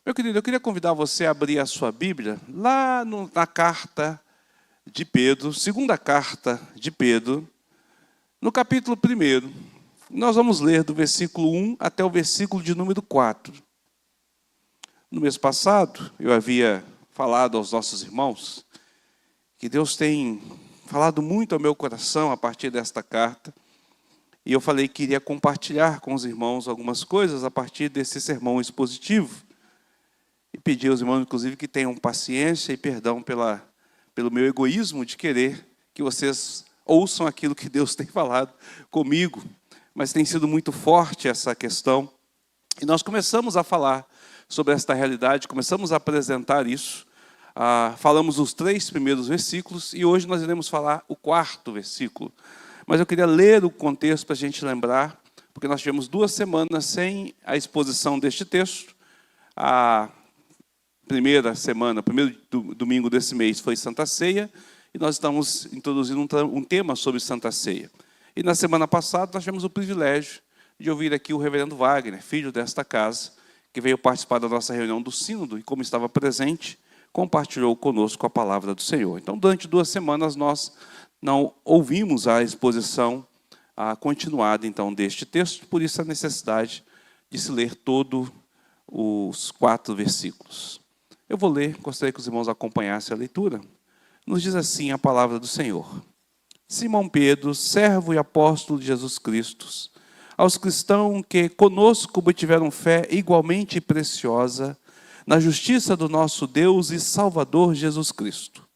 Meu querido, eu queria convidar você a abrir a sua Bíblia lá na carta de Pedro, segunda carta de Pedro, no capítulo 1. Nós vamos ler do versículo 1 até o versículo de número 4. No mês passado, eu havia falado aos nossos irmãos que Deus tem falado muito ao meu coração a partir desta carta, e eu falei que iria compartilhar com os irmãos algumas coisas a partir desse sermão expositivo. E pedi aos irmãos, inclusive, que tenham paciência e perdão pelo meu egoísmo de querer que vocês ouçam aquilo que Deus tem falado comigo. Mas tem sido muito forte essa questão. E nós começamos a falar sobre esta realidade, começamos a apresentar isso. Falamos os 3 primeiros versículos e hoje nós iremos falar o 4º versículo. Mas eu queria ler o contexto para a gente lembrar, porque nós tivemos 2 semanas sem a exposição deste texto. A primeira semana, o primeiro domingo desse mês foi Santa Ceia, e nós estamos introduzindo um tema sobre Santa Ceia. E na semana passada nós tivemos o privilégio de ouvir aqui o reverendo Wagner, filho desta casa, que veio participar da nossa reunião do sínodo, e como estava presente, compartilhou conosco a palavra do Senhor. Então, durante 2 semanas, nós não ouvimos a exposição continuada, então, deste texto, por isso a necessidade de se ler todos os 4 versículos. Eu vou ler, gostaria que os irmãos acompanhassem a leitura. Nos diz assim a palavra do Senhor. Simão Pedro, servo e apóstolo de Jesus Cristo, aos cristãos que conosco obtiveram fé igualmente preciosa na justiça do nosso Deus e Salvador Jesus Cristo.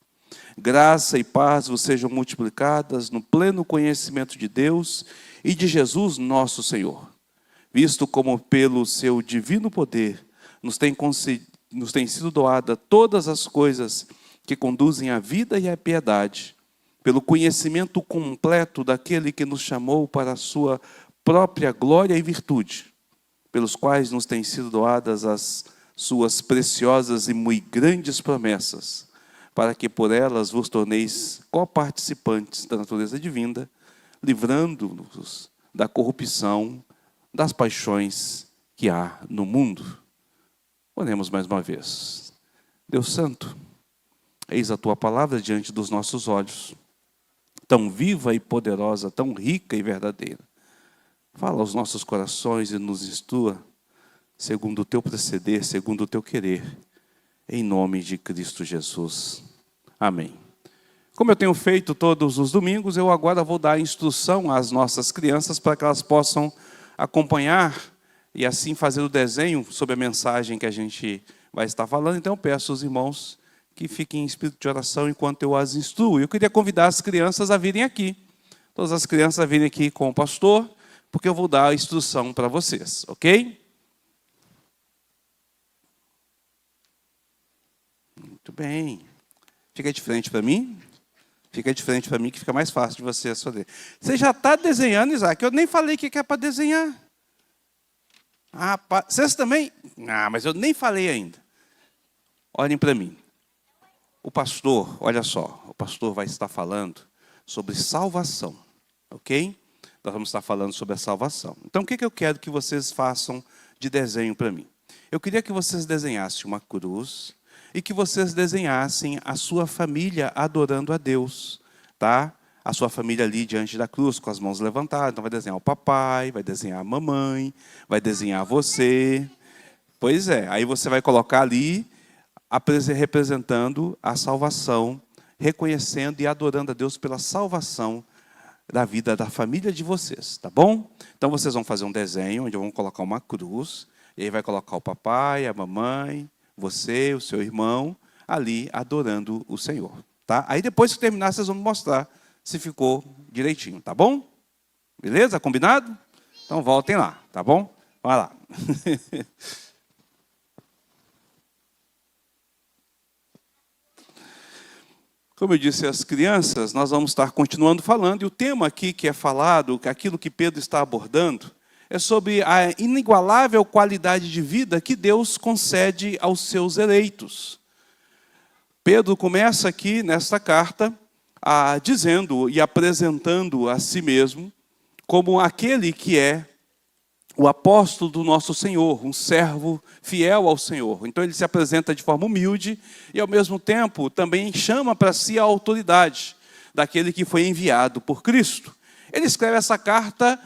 Graça e paz vos sejam multiplicadas no pleno conhecimento de Deus e de Jesus nosso Senhor, visto como pelo seu divino poder nos tem sido doada todas as coisas que conduzem à vida e à piedade, pelo conhecimento completo daquele que nos chamou para a sua própria glória e virtude, pelos quais nos têm sido doadas as suas preciosas e muito grandes promessas, para que por elas vos torneis coparticipantes da natureza divina, livrando-nos da corrupção, das paixões que há no mundo. Oremos mais uma vez. Deus Santo, eis a Tua palavra diante dos nossos olhos, tão viva e poderosa, tão rica e verdadeira. Fala aos nossos corações e nos instrua, segundo o Teu proceder, segundo o Teu querer, em nome de Cristo Jesus. Amém. Como eu tenho feito todos os domingos, eu agora vou dar instrução às nossas crianças para que elas possam acompanhar e assim fazer o desenho sobre a mensagem que a gente vai estar falando. Então eu peço aos irmãos que fiquem em espírito de oração enquanto eu as instruo. Eu queria convidar as crianças a virem aqui. Todas as crianças a virem aqui com o pastor, porque eu vou dar a instrução para vocês, ok? Muito bem. Fica de frente para mim. Fica de frente para mim que fica mais fácil de vocês fazer. Você já está desenhando, Isaac? Eu nem falei que é para desenhar. Vocês também? Mas eu nem falei ainda. Olhem para mim. O pastor, olha só, o pastor vai estar falando sobre salvação, ok? Nós vamos estar falando sobre a salvação. Então, o que eu quero que vocês façam de desenho para mim? Eu queria que vocês desenhassem uma cruz e que vocês desenhassem a sua família adorando a Deus, tá? A sua família ali diante da cruz, com as mãos levantadas. Então vai desenhar o papai, vai desenhar a mamãe, vai desenhar você. Pois é, aí você vai colocar ali, representando a salvação, reconhecendo e adorando a Deus pela salvação da vida da família de vocês, tá bom? Então vocês vão fazer um desenho, onde vão colocar uma cruz, e aí vai colocar o papai, a mamãe, você, o seu irmão, ali adorando o Senhor, tá? Aí depois que terminar, vocês vão me mostrar se ficou direitinho, tá bom? Beleza? Combinado? Então voltem lá, tá bom? Vai lá. Como eu disse às crianças, nós vamos estar continuando falando, e o tema aqui que é falado, aquilo que Pedro está abordando, é sobre a inigualável qualidade de vida que Deus concede aos seus eleitos. Pedro começa aqui, nesta carta, dizendo e apresentando a si mesmo como aquele que é o apóstolo do nosso Senhor, um servo fiel ao Senhor. Então ele se apresenta de forma humilde e, ao mesmo tempo, também chama para si a autoridade daquele que foi enviado por Cristo. Ele escreve essa carta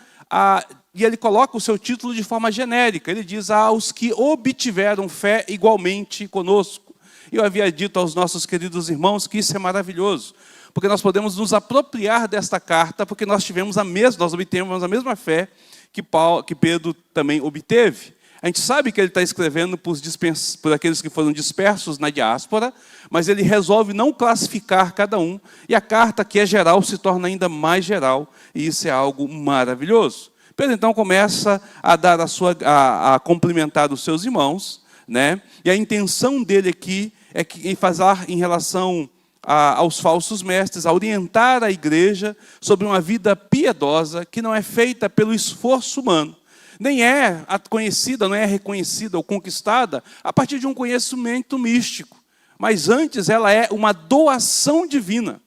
e ele coloca o seu título de forma genérica. Ele diz: aos que obtiveram fé igualmente conosco. Eu havia dito aos nossos queridos irmãos que isso é maravilhoso, porque nós podemos nos apropriar desta carta, porque nós obtemos a mesma fé que Pedro também obteve. A gente sabe que ele está escrevendo por aqueles que foram dispersos na diáspora, mas ele resolve não classificar cada um, e a carta que é geral se torna ainda mais geral, e isso é algo maravilhoso. Pedro então começa a dar a cumprimentar os seus irmãos, né? E a intenção dele aqui é falar em relação aos falsos mestres, a orientar a igreja sobre uma vida piedosa que não é feita pelo esforço humano, nem é conhecida, não é reconhecida ou conquistada a partir de um conhecimento místico, mas antes ela é uma doação divina,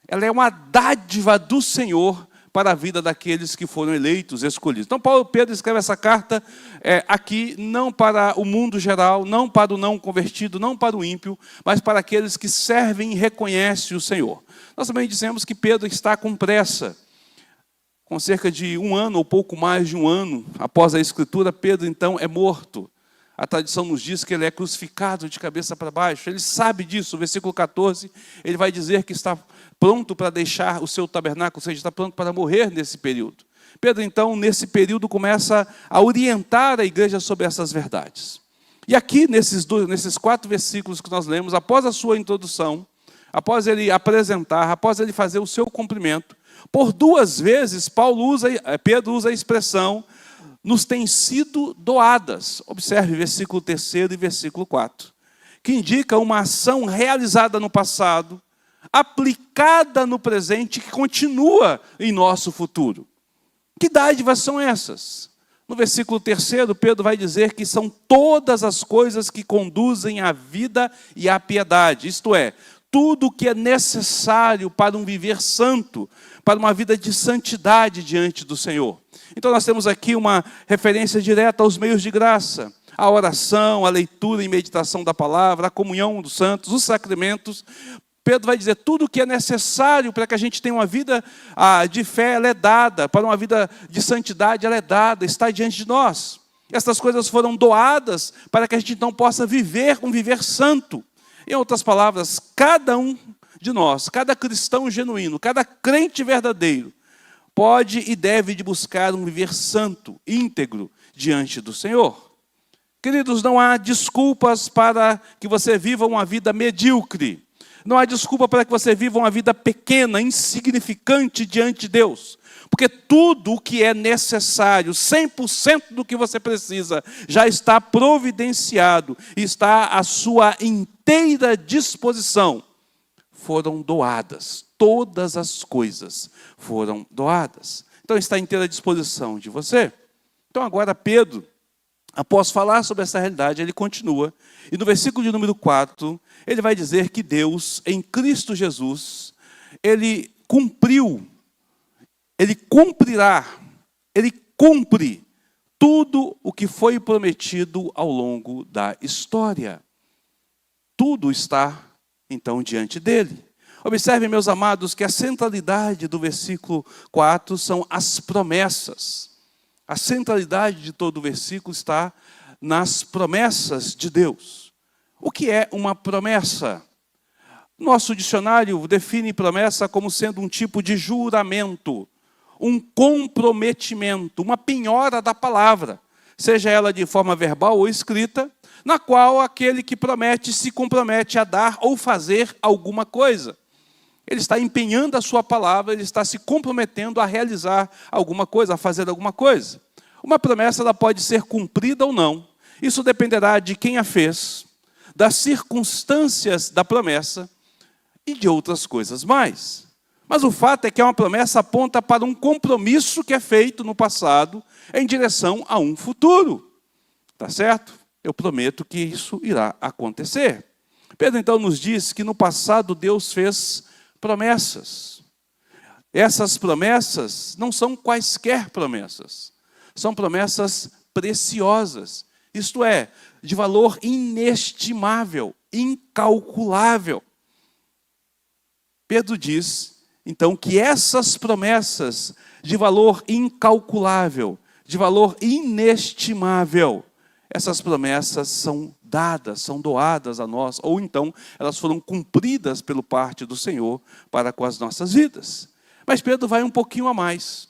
ela é uma dádiva do Senhor para a vida daqueles que foram eleitos, escolhidos. Então Pedro escreve essa carta aqui não para o mundo geral, não para o não convertido, não para o ímpio, mas para aqueles que servem e reconhecem o Senhor. Nós também dizemos que Pedro está com pressa. Com cerca de um ano ou pouco mais de um ano após a Escritura, Pedro então é morto. A tradição nos diz que ele é crucificado de cabeça para baixo. Ele sabe disso. O versículo 14, ele vai dizer que está pronto para deixar o seu tabernáculo, ou seja, está pronto para morrer nesse período. Pedro, então, nesse período, começa a orientar a igreja sobre essas verdades. E aqui, nesses 4 versículos que nós lemos, após a sua introdução, após ele apresentar, após ele fazer o seu cumprimento, por 2 vezes, Pedro usa a expressão: nos têm sido doadas. Observe versículo 3 e versículo 4, que indica uma ação realizada no passado, aplicada no presente, que continua em nosso futuro. Que dádivas são essas? No versículo 3, Pedro vai dizer que são todas as coisas que conduzem à vida e à piedade, isto é, tudo o que é necessário para um viver santo, para uma vida de santidade diante do Senhor. Então nós temos aqui uma referência direta aos meios de graça, a oração, a leitura e meditação da palavra, a comunhão dos santos, os sacramentos. Pedro vai dizer, tudo o que é necessário para que a gente tenha uma vida de fé, ela é dada, para uma vida de santidade, ela é dada, está diante de nós. Essas coisas foram doadas para que a gente então possa viver um viver santo. Em outras palavras, cada um de nós, cada cristão genuíno, cada crente verdadeiro, pode e deve de buscar um viver santo, íntegro, diante do Senhor. Queridos, não há desculpas para que você viva uma vida medíocre. Não há desculpa para que você viva uma vida pequena, insignificante diante de Deus. Porque tudo o que é necessário, 100% do que você precisa, já está providenciado, está à sua inteira disposição. Foram doadas, todas as coisas foram doadas. Então está à inteira disposição de você. Então agora Pedro, após falar sobre essa realidade, ele continua. E no versículo de número 4, ele vai dizer que Deus, em Cristo Jesus, ele cumpriu, ele cumprirá, ele cumpre tudo o que foi prometido ao longo da história. Tudo está, então, diante dele. Observem, meus amados, que a centralidade do versículo 4 são as promessas. A centralidade de todo o versículo está nas promessas de Deus. O que é uma promessa? Nosso dicionário define promessa como sendo um tipo de juramento, um comprometimento, uma penhora da palavra, seja ela de forma verbal ou escrita, na qual aquele que promete se compromete a dar ou fazer alguma coisa. Ele está empenhando a sua palavra, ele está se comprometendo a realizar alguma coisa, a fazer alguma coisa. Uma promessa ela pode ser cumprida ou não. Isso dependerá de quem a fez, das circunstâncias da promessa e de outras coisas mais. Mas o fato é que uma promessa aponta para um compromisso que é feito no passado em direção a um futuro. Tá certo? Eu prometo que isso irá acontecer. Pedro então nos diz que no passado Deus fez promessas. Essas promessas não são quaisquer promessas. são promessas preciosas, isto é, de valor inestimável, incalculável. Pedro diz, então, que essas promessas de valor incalculável, de valor inestimável, essas promessas são dadas, são doadas a nós, ou então elas foram cumpridas pelo parte do Senhor para com as nossas vidas. Mas Pedro vai um pouquinho a mais.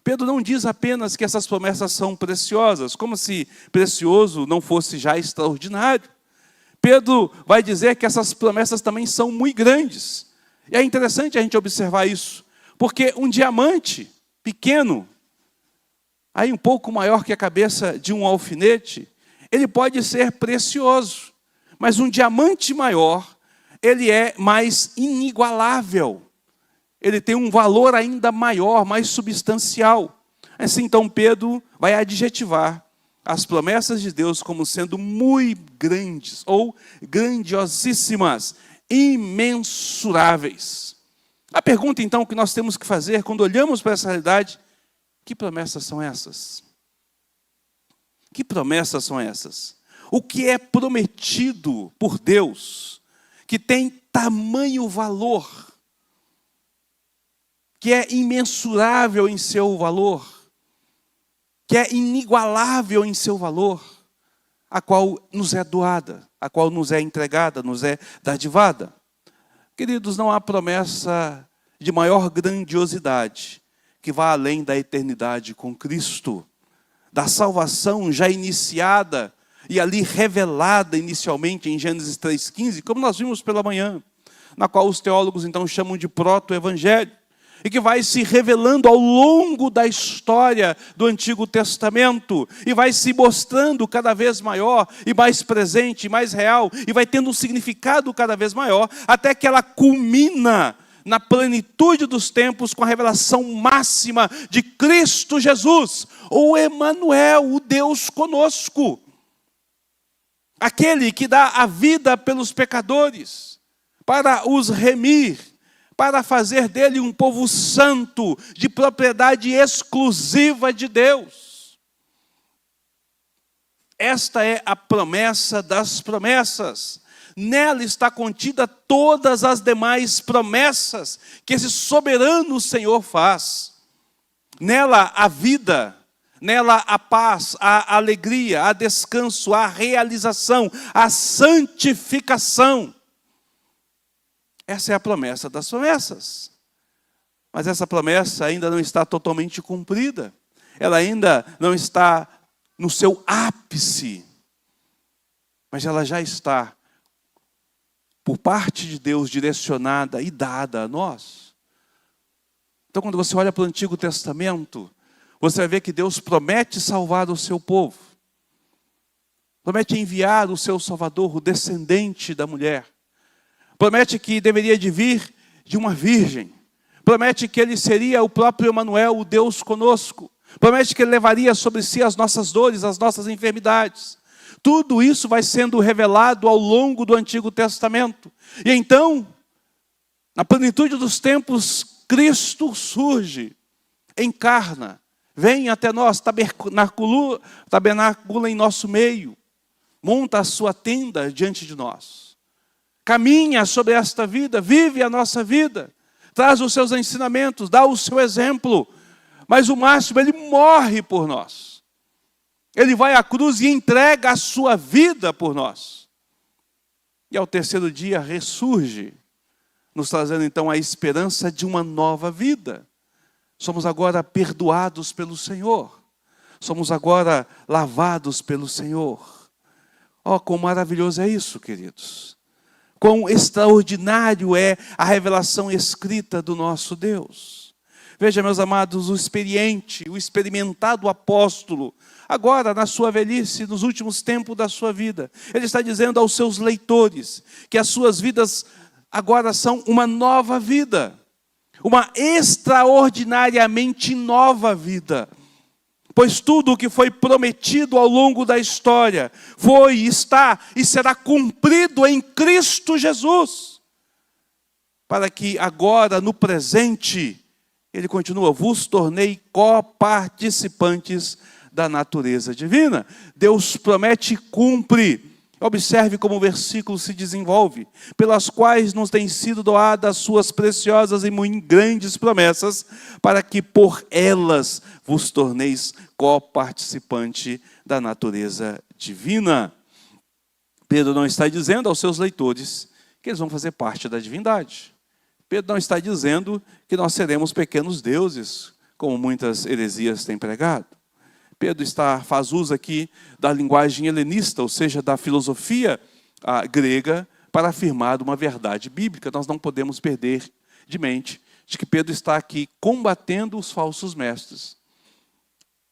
Pedro não diz apenas que essas promessas são preciosas, como se precioso não fosse já extraordinário. Pedro vai dizer que essas promessas também são muito grandes. E é interessante a gente observar isso, porque um diamante pequeno, aí um pouco maior que a cabeça de um alfinete, ele pode ser precioso, mas um diamante maior, ele é mais inigualável. Ele tem um valor ainda maior, mais substancial. Assim, então, Pedro vai adjetivar as promessas de Deus como sendo muito grandes, ou grandiosíssimas, imensuráveis. A pergunta, então, que nós temos que fazer quando olhamos para essa realidade: que promessas são essas? Que promessas são essas? O que é prometido por Deus, que tem tamanho valor, que é imensurável em seu valor, que é inigualável em seu valor, a qual nos é doada, a qual nos é entregada, nos é dadivada? Queridos, não há promessa de maior grandiosidade que vá além da eternidade com Cristo, da salvação já iniciada e ali revelada inicialmente em Gênesis 3,15, como nós vimos pela manhã, na qual os teólogos então chamam de proto-evangelho, e que vai se revelando ao longo da história do Antigo Testamento, e vai se mostrando cada vez maior, e mais presente, e mais real, e vai tendo um significado cada vez maior, até que ela culmina na plenitude dos tempos com a revelação máxima de Cristo Jesus, o Emanuel, o Deus conosco. Aquele que dá a vida pelos pecadores, para os remir, para fazer dele um povo santo, de propriedade exclusiva de Deus. Esta é a promessa das promessas. Nela está contida todas as demais promessas que esse soberano Senhor faz. Nela a vida, nela a paz, a alegria, a descanso, a realização, a santificação. Essa é a promessa das promessas. Mas essa promessa ainda não está totalmente cumprida. Ela ainda não está no seu ápice. Mas ela já está, por parte de Deus, direcionada e dada a nós. Então, quando você olha para o Antigo Testamento, você vai ver que Deus promete salvar o seu povo. Promete enviar o seu Salvador, o descendente da mulher. Promete que deveria de vir de uma virgem. Promete que ele seria o próprio Emanuel, o Deus conosco. Promete que ele levaria sobre si as nossas dores, as nossas enfermidades. Tudo isso vai sendo revelado ao longo do Antigo Testamento. E então, na plenitude dos tempos, Cristo surge, encarna, vem até nós, tabernacula em nosso meio, monta a sua tenda diante de nós. Caminha sobre esta vida, vive a nossa vida, traz os seus ensinamentos, dá o seu exemplo, mas o máximo, ele morre por nós. Ele vai à cruz e entrega a sua vida por nós. E ao terceiro dia ressurge, nos trazendo então a esperança de uma nova vida. Somos agora perdoados pelo Senhor. Somos agora lavados pelo Senhor. Oh, quão maravilhoso é isso, queridos. Quão extraordinário é a revelação escrita do nosso Deus. Veja, meus amados, o experimentado apóstolo, agora na sua velhice, nos últimos tempos da sua vida, ele está dizendo aos seus leitores que as suas vidas agora são uma nova vida, uma extraordinariamente nova vida. Pois tudo o que foi prometido ao longo da história foi, está e será cumprido em Cristo Jesus. Para que agora, no presente, ele continua: vos tornei coparticipantes da natureza divina. Deus promete e cumpre. Observe como o versículo se desenvolve. Pelas quais nos têm sido doadas suas preciosas e muito grandes promessas, para que por elas vos torneis coparticipante da natureza divina. Pedro não está dizendo aos seus leitores que eles vão fazer parte da divindade. Pedro não está dizendo que nós seremos pequenos deuses, como muitas heresias têm pregado. Pedro faz uso aqui da linguagem helenista, ou seja, da filosofia grega, para afirmar uma verdade bíblica. Nós não podemos perder de mente de que Pedro está aqui combatendo os falsos mestres.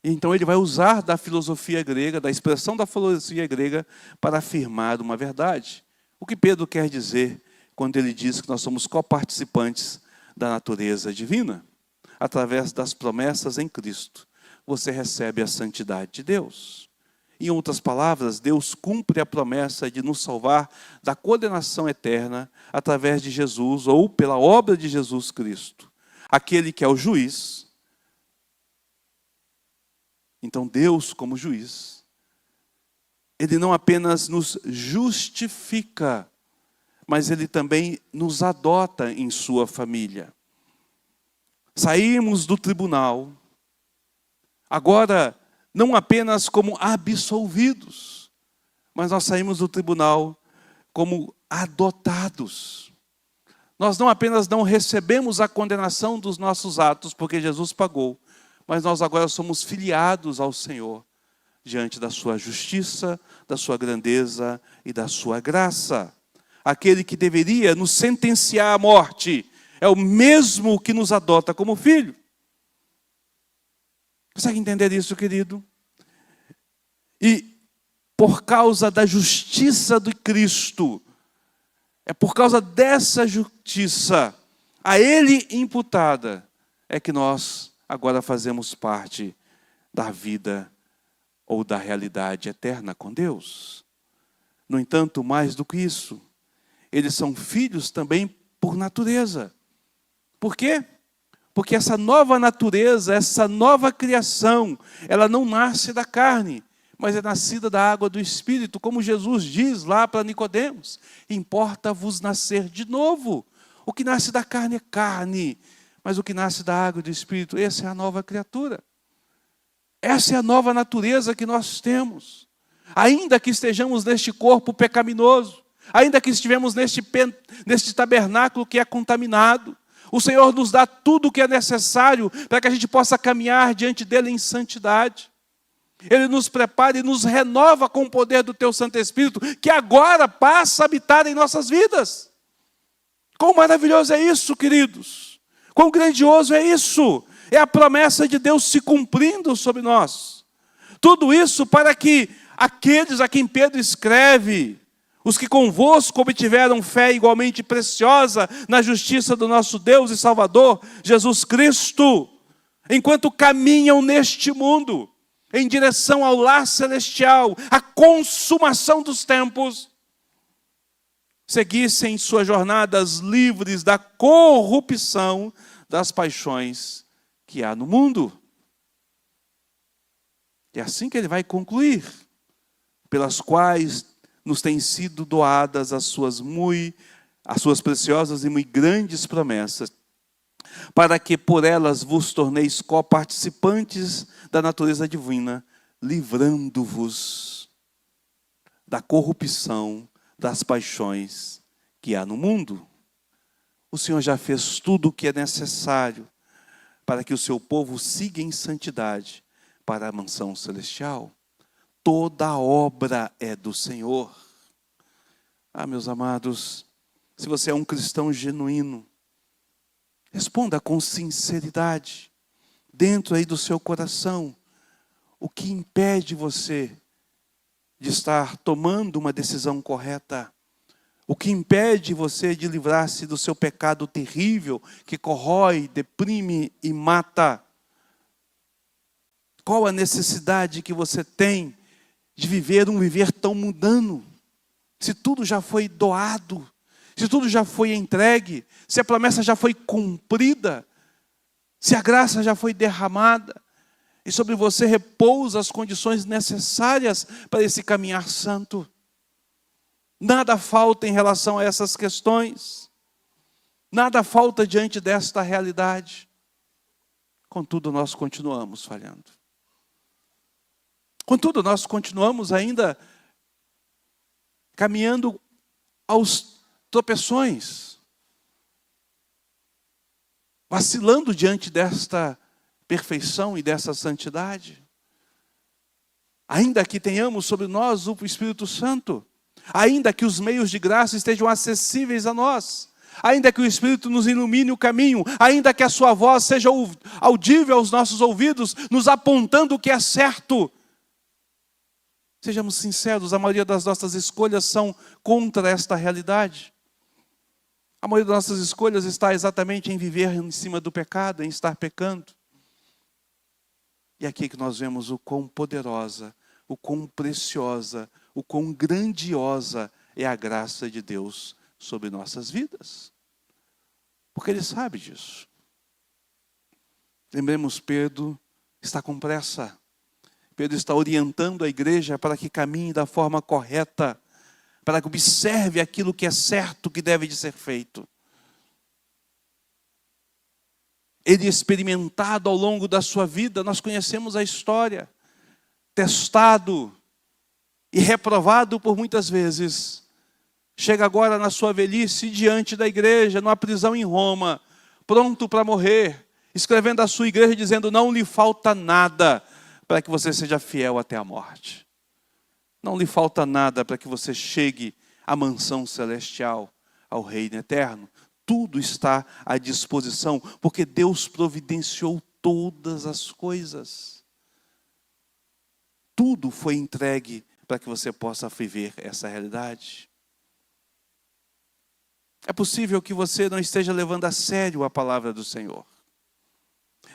Então ele vai usar da filosofia grega, da expressão da filosofia grega, para afirmar uma verdade. O que Pedro quer dizer quando ele diz que nós somos coparticipantes da natureza divina? Através das promessas em Cristo, você recebe a santidade de Deus. Em outras palavras, Deus cumpre a promessa de nos salvar da condenação eterna através de Jesus, ou pela obra de Jesus Cristo. Aquele que é o juiz. Então Deus, como juiz, Ele não apenas nos justifica, mas Ele também nos adota em sua família. Saímos do tribunal, agora não apenas como absolvidos, mas nós saímos do tribunal como adotados. Nós não apenas não recebemos a condenação dos nossos atos, porque Jesus pagou, mas nós agora somos filiados ao Senhor, diante da sua justiça, da sua grandeza e da sua graça. Aquele que deveria nos sentenciar à morte é o mesmo que nos adota como filho. Consegue entender isso, querido? E por causa da justiça de Cristo, é por causa dessa justiça, a Ele imputada, é que nós agora fazemos parte da vida ou da realidade eterna com Deus. No entanto, mais do que isso, eles são filhos também por natureza. Por quê? Porque essa nova natureza, essa nova criação, ela não nasce da carne, mas é nascida da água do Espírito, como Jesus diz lá para Nicodemos: importa-vos nascer de novo. O que nasce da carne é carne, mas o que nasce da água e do Espírito, essa é a nova criatura. Essa é a nova natureza que nós temos. Ainda que estejamos neste corpo pecaminoso, ainda que estivemos neste tabernáculo que é contaminado, o Senhor nos dá tudo o que é necessário para que a gente possa caminhar diante dEle em santidade. Ele nos prepara e nos renova com o poder do Teu Santo Espírito, que agora passa a habitar em nossas vidas. Quão maravilhoso é isso, queridos! Quão grandioso é isso! É a promessa de Deus se cumprindo sobre nós. Tudo isso para que aqueles a quem Pedro escreve, os que convosco obtiveram fé igualmente preciosa na justiça do nosso Deus e Salvador, Jesus Cristo, enquanto caminham neste mundo, em direção ao lar celestial, à consumação dos tempos, seguissem suas jornadas livres da corrupção das paixões que há no mundo. É assim que ele vai concluir: pelas quais nos têm sido doadas as suas preciosas e muito grandes promessas, para que por elas vos torneis coparticipantes da natureza divina, livrando-vos da corrupção das paixões que há no mundo. O Senhor já fez tudo o que é necessário para que o seu povo siga em santidade para a mansão celestial. Toda a obra é do Senhor. Ah, meus amados, se você é um cristão genuíno, responda com sinceridade, dentro aí do seu coração, o que impede você de estar tomando uma decisão correta? O que impede você de livrar-se do seu pecado terrível, que corrói, deprime e mata? Qual a necessidade que você tem de viver um viver tão mundano? Se tudo já foi doado, se tudo já foi entregue, se a promessa já foi cumprida, se a graça já foi derramada, E sobre você repousa as condições necessárias para esse caminhar santo. Nada falta em relação a essas questões. Nada falta diante desta realidade. Contudo, nós continuamos falhando. Contudo, nós continuamos ainda caminhando aos tropeções, vacilando diante desta perfeição e dessa santidade. Ainda que tenhamos sobre nós o Espírito Santo, ainda que os meios de graça estejam acessíveis a nós, ainda que o Espírito nos ilumine o caminho, ainda que a sua voz seja audível aos nossos ouvidos, nos apontando o que é certo. Sejamos sinceros, a maioria das nossas escolhas são contra esta realidade. A maioria das nossas escolhas está exatamente em viver em cima do pecado, em estar pecando. E aqui que nós vemos o quão poderosa, o quão preciosa, o quão grandiosa é a graça de Deus sobre nossas vidas. Porque Ele sabe disso. Lembremos, Pedro está com pressa. Pedro está orientando a igreja para que caminhe da forma correta, para que observe aquilo que é certo, que deve de ser feito. Ele experimentado ao longo da sua vida, nós conhecemos a história, testado e reprovado por muitas vezes. Chega agora na sua velhice diante da igreja, numa prisão em Roma, pronto para morrer, escrevendo à sua igreja dizendo: não lhe falta nada para que você seja fiel até a morte. Não lhe falta nada para que você chegue à mansão celestial, ao reino eterno. Tudo está à disposição, porque Deus providenciou todas as coisas. Tudo foi entregue para que você possa viver essa realidade. É possível que você não esteja levando a sério a palavra do Senhor.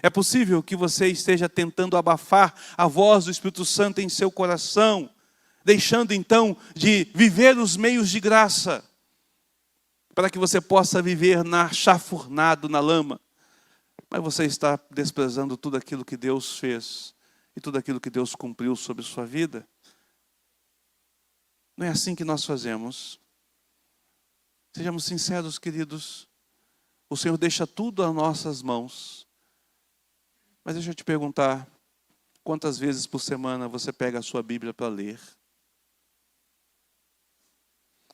É possível que você esteja tentando abafar a voz do Espírito Santo em seu coração, deixando então de viver os meios de graça, para que você possa viver chafurnado na lama. Mas você está desprezando tudo aquilo que Deus fez e tudo aquilo que Deus cumpriu sobre sua vida. Não é assim que nós fazemos. Sejamos sinceros, queridos. O Senhor deixa tudo às nossas mãos. Mas deixa eu te perguntar, quantas vezes por semana você pega a sua Bíblia para ler?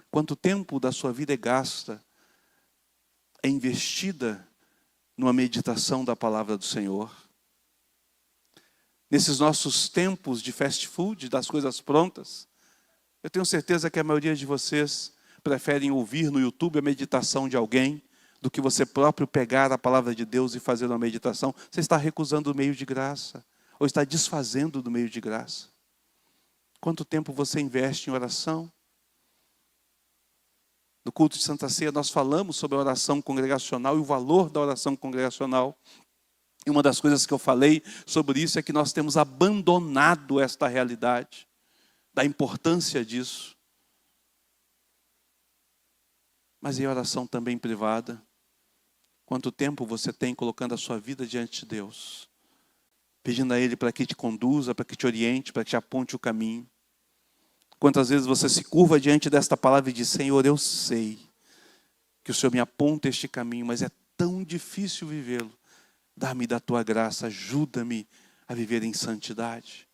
Quanto tempo da sua vida é gasta, é investida numa meditação da palavra do Senhor? Nesses nossos tempos de fast food, das coisas prontas, eu tenho certeza que a maioria de vocês preferem ouvir no YouTube a meditação de alguém, do que você próprio pegar a palavra de Deus e fazer uma meditação. Você está recusando o meio de graça, ou está desfazendo do meio de graça. Quanto tempo você investe em oração? No culto de Santa Ceia nós falamos sobre a oração congregacional e o valor da oração congregacional. E uma das coisas que eu falei sobre isso é que nós temos abandonado esta realidade, da importância disso. Mas e a oração também privada? Quanto tempo você tem colocando a sua vida diante de Deus? Pedindo a Ele para que te conduza, para que te oriente, para que te aponte o caminho. Quantas vezes você se curva diante desta palavra e diz: Senhor, eu sei que o Senhor me aponta este caminho, mas é tão difícil vivê-lo. Dá-me da Tua graça, ajuda-me a viver em santidade.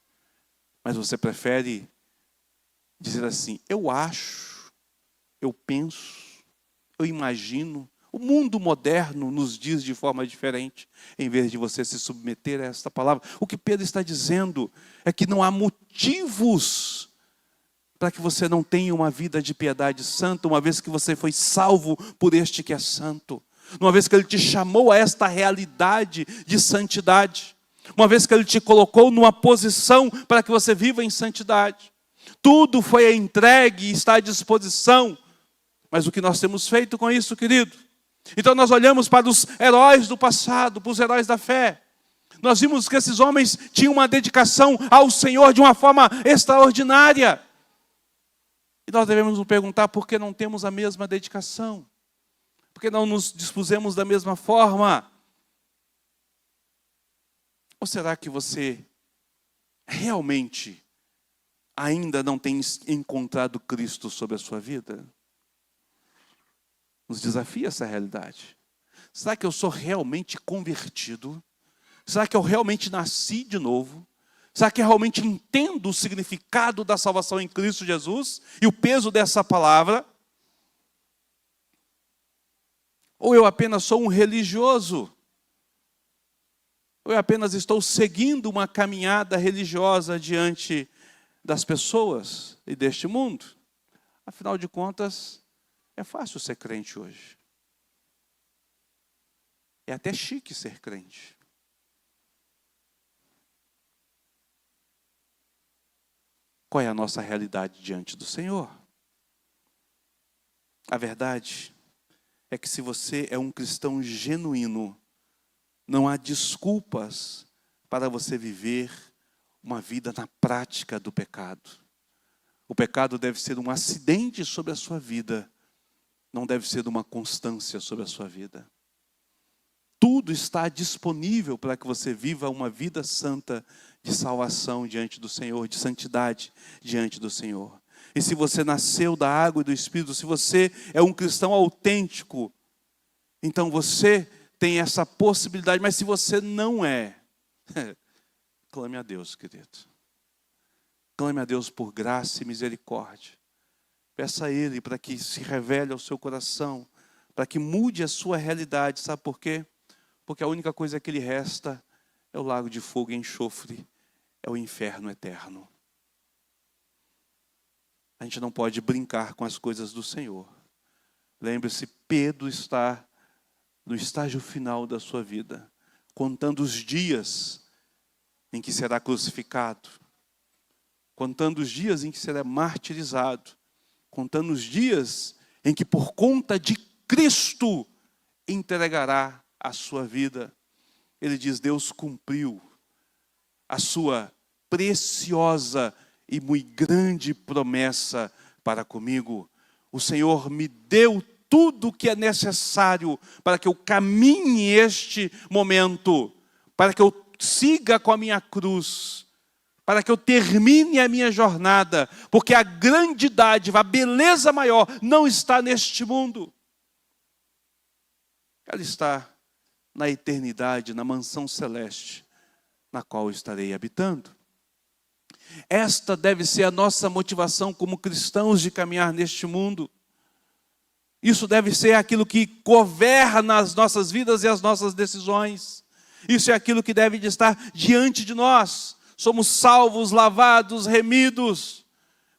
Mas você prefere dizer assim: eu acho, eu penso, eu imagino. O mundo moderno nos diz de forma diferente, em vez de você se submeter a esta palavra. O que Pedro está dizendo é que não há motivos para que você não tenha uma vida de piedade santa, uma vez que você foi salvo por este que é santo. Uma vez que Ele te chamou a esta realidade de santidade. Uma vez que Ele te colocou numa posição para que você viva em santidade. Tudo foi entregue e está à disposição. Mas o que nós temos feito com isso, querido? Então nós olhamos para os heróis do passado, para os heróis da fé. Nós vimos que esses homens tinham uma dedicação ao Senhor de uma forma extraordinária. E nós devemos nos perguntar por que não temos a mesma dedicação. Por que não nos dispusemos da mesma forma? Ou será que você realmente ainda não tem encontrado Cristo sobre a sua vida? Nos desafia essa realidade. Será que eu sou realmente convertido? Será que eu realmente nasci de novo? Será que eu realmente entendo o significado da salvação em Cristo Jesus e o peso dessa palavra? Ou eu apenas sou um religioso? Ou eu apenas estou seguindo uma caminhada religiosa diante das pessoas e deste mundo? Afinal de contas, é fácil ser crente hoje. É até chique ser crente. Qual é a nossa realidade diante do Senhor? A verdade é que se você é um cristão genuíno, não há desculpas para você viver uma vida na prática do pecado. O pecado deve ser um acidente sobre a sua vida, não deve ser uma constância sobre a sua vida. Tudo está disponível para que você viva uma vida santa de salvação diante do Senhor, de santidade diante do Senhor. E se você nasceu da água e do Espírito, se você é um cristão autêntico, então você tem essa possibilidade. Mas se você não é, clame a Deus, querido. Clame a Deus por graça e misericórdia. Peça a Ele para que se revele ao seu coração, para que mude a sua realidade. Sabe por quê? Porque a única coisa que lhe resta é o lago de fogo e enxofre, é o inferno eterno. A gente não pode brincar com as coisas do Senhor. Lembre-se, Pedro está no estágio final da sua vida, contando os dias em que será crucificado, contando os dias em que será martirizado, contando os dias em que por conta de Cristo entregará a sua vida. Ele diz: Deus cumpriu a sua preciosa e muito grande promessa para comigo. O Senhor me deu tudo o que é necessário para que eu caminhe este momento, para que eu siga com a minha cruz, para que eu termine a minha jornada, porque a grande dádiva, a beleza maior não está neste mundo. Ela está na eternidade, na mansão celeste, na qual estarei habitando. Esta deve ser a nossa motivação como cristãos de caminhar neste mundo. Isso deve ser aquilo que governa as nossas vidas e as nossas decisões. Isso é aquilo que deve estar diante de nós. Somos salvos, lavados, remidos,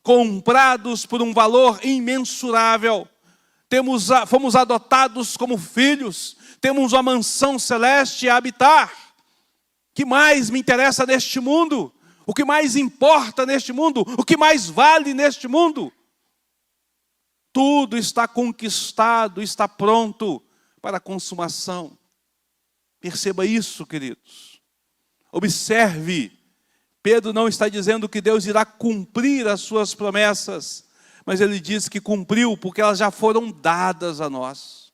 comprados por um valor imensurável. Fomos adotados como filhos. Temos uma mansão celeste a habitar. O que mais me interessa neste mundo? O que mais importa neste mundo? O que mais vale neste mundo? Tudo está conquistado, está pronto para a consumação. Perceba isso, queridos. Observe, Pedro não está dizendo que Deus irá cumprir as suas promessas, mas ele diz que cumpriu porque elas já foram dadas a nós.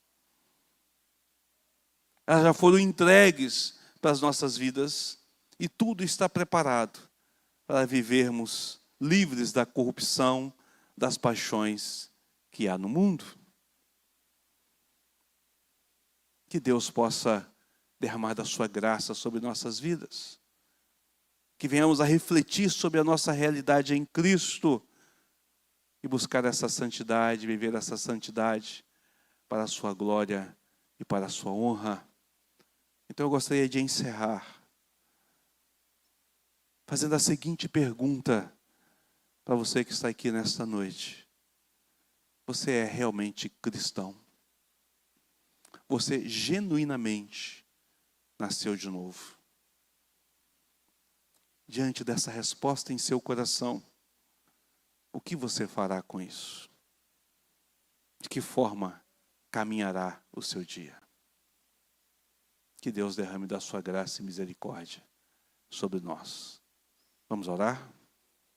Elas já foram entregues para as nossas vidas e tudo está preparado para vivermos livres da corrupção, das paixões que há no mundo. Que Deus possa derramar da sua graça sobre nossas vidas. Que venhamos a refletir sobre a nossa realidade em Cristo e buscar essa santidade, viver essa santidade para a sua glória e para a sua honra. Então eu gostaria de encerrar fazendo a seguinte pergunta para você que está aqui nesta noite. Você é realmente cristão? Você genuinamente nasceu de novo? Diante dessa resposta em seu coração, o que você fará com isso? De que forma caminhará o seu dia? Que Deus derrame da sua graça e misericórdia sobre nós. Vamos orar?